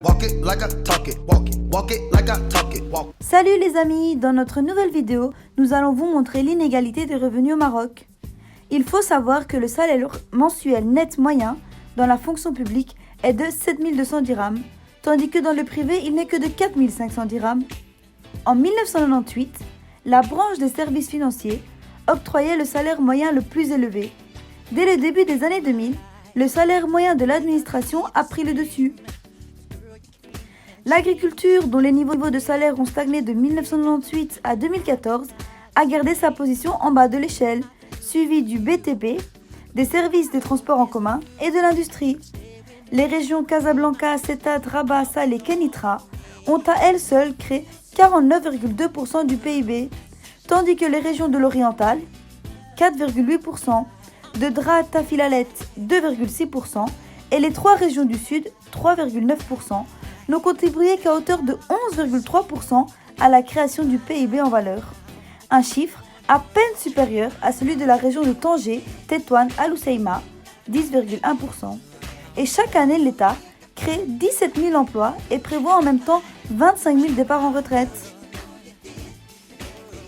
Walk it like I talk it, walk it like I talk it, walk. Salut les amis, dans notre nouvelle vidéo, nous allons vous montrer l'inégalité des revenus au Maroc. Il faut savoir que le salaire mensuel net moyen dans la fonction publique est de 7200 dirhams, tandis que dans le privé, il n'est que de 4500 dirhams. En 1998, la branche des services financiers octroyait le salaire moyen le plus élevé. Dès le début des années 2000, le salaire moyen de l'administration a pris le dessus. L'agriculture, dont les niveaux de salaire ont stagné de 1998 à 2014, a gardé sa position en bas de l'échelle, suivie du BTP, des services de transport en commun et de l'industrie. Les régions Casablanca, Settat, Rabat, Salé et Kenitra ont à elles seules créé 49,2% du PIB, tandis que les régions de l'Oriental, 4,8%, de Dra Tafilalet, 2,6%, et les trois régions du Sud, 3,9%, n'ont contribué qu'à hauteur de 11,3% à la création du PIB en valeur. Un chiffre à peine supérieur à celui de la région de Tanger, Tétouan, Al-Hoceïma, 10,1%. Et chaque année, l'État crée 17 000 emplois et prévoit en même temps 25 000 départs en retraite.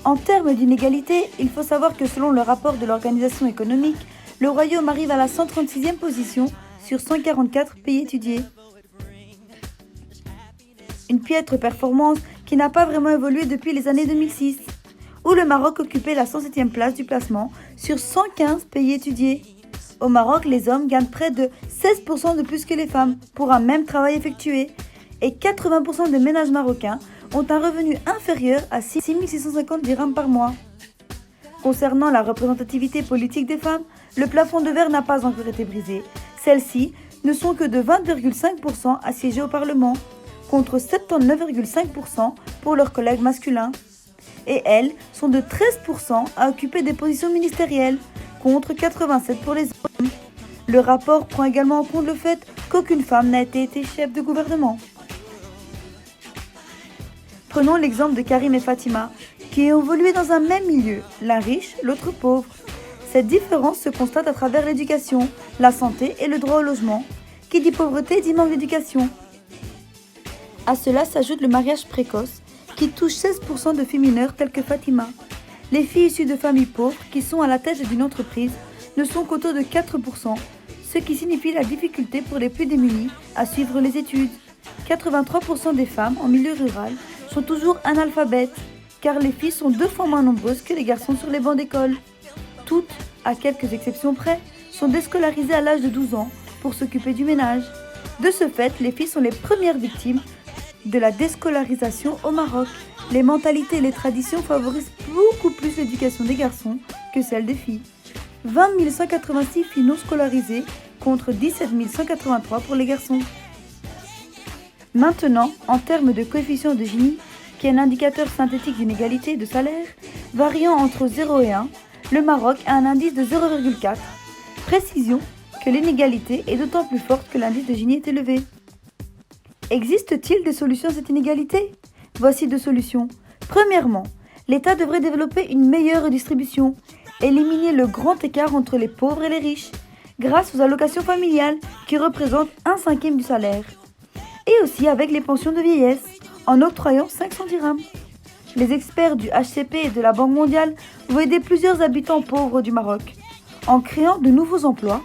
En termes d'inégalité, il faut savoir que selon le rapport de l'Organisation économique, le Royaume arrive à la 136e position sur 144 pays étudiés. Une piètre performance qui n'a pas vraiment évolué depuis les années 2006, où le Maroc occupait la 107e place du classement sur 115 pays étudiés. Au Maroc, les hommes gagnent près de 16% de plus que les femmes pour un même travail effectué, et 80% des ménages marocains ont un revenu inférieur à 6 650 dirhams par mois. Concernant la représentativité politique des femmes, le plafond de verre n'a pas encore été brisé. Celles-ci ne sont que de 20,5% à siéger au Parlement, contre 79,5% pour leurs collègues masculins. Et elles sont de 13% à occuper des positions ministérielles, contre 87% pour les hommes. Le rapport prend également en compte le fait qu'aucune femme n'a été chef de gouvernement. Prenons l'exemple de Karim et Fatima, qui ont évolué dans un même milieu, l'un riche, l'autre pauvre. Cette différence se constate à travers l'éducation, la santé et le droit au logement. Qui dit pauvreté dit manque d'éducation. À cela s'ajoute le mariage précoce, qui touche 16% de filles mineures telles que Fatima. Les filles issues de familles pauvres, qui sont à la tête d'une entreprise, ne sont qu'au taux de 4%, ce qui signifie la difficulté pour les plus démunis à suivre les études. 83% des femmes en milieu rural sont toujours analphabètes, car les filles sont 2 fois moins nombreuses que les garçons sur les bancs d'école. Toutes, à quelques exceptions près, sont déscolarisées à l'âge de 12 ans pour s'occuper du ménage. De ce fait, les filles sont les premières victimes de la déscolarisation au Maroc. Les mentalités et les traditions favorisent beaucoup plus l'éducation des garçons que celle des filles. 20 186 filles non scolarisées contre 17 183 pour les garçons. Maintenant, en termes de coefficient de Gini, qui est un indicateur synthétique d'inégalité de salaire, variant entre 0 et 1, le Maroc a un indice de 0,4. Précision que l'inégalité est d'autant plus forte que l'indice de Gini est élevé. Existe-t-il des solutions à cette inégalité ? Voici 2 solutions. Premièrement, l'État devrait développer une meilleure redistribution, éliminer le grand écart entre les pauvres et les riches, grâce aux allocations familiales qui représentent 1/5 du salaire, et aussi avec les pensions de vieillesse, en octroyant 500 dirhams. Les experts du HCP et de la Banque mondiale vont aider plusieurs habitants pauvres du Maroc, en créant de nouveaux emplois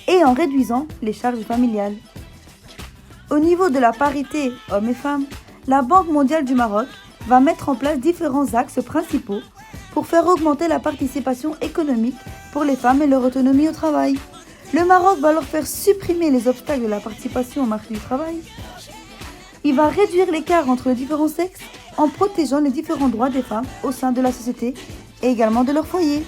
et en réduisant les charges familiales. Au niveau de la parité hommes et femmes, la Banque mondiale du Maroc va mettre en place différents axes principaux pour faire augmenter la participation économique pour les femmes et leur autonomie au travail. Le Maroc va leur faire supprimer les obstacles de la participation au marché du travail. Il va réduire l'écart entre les différents sexes en protégeant les différents droits des femmes au sein de la société et également de leur foyer.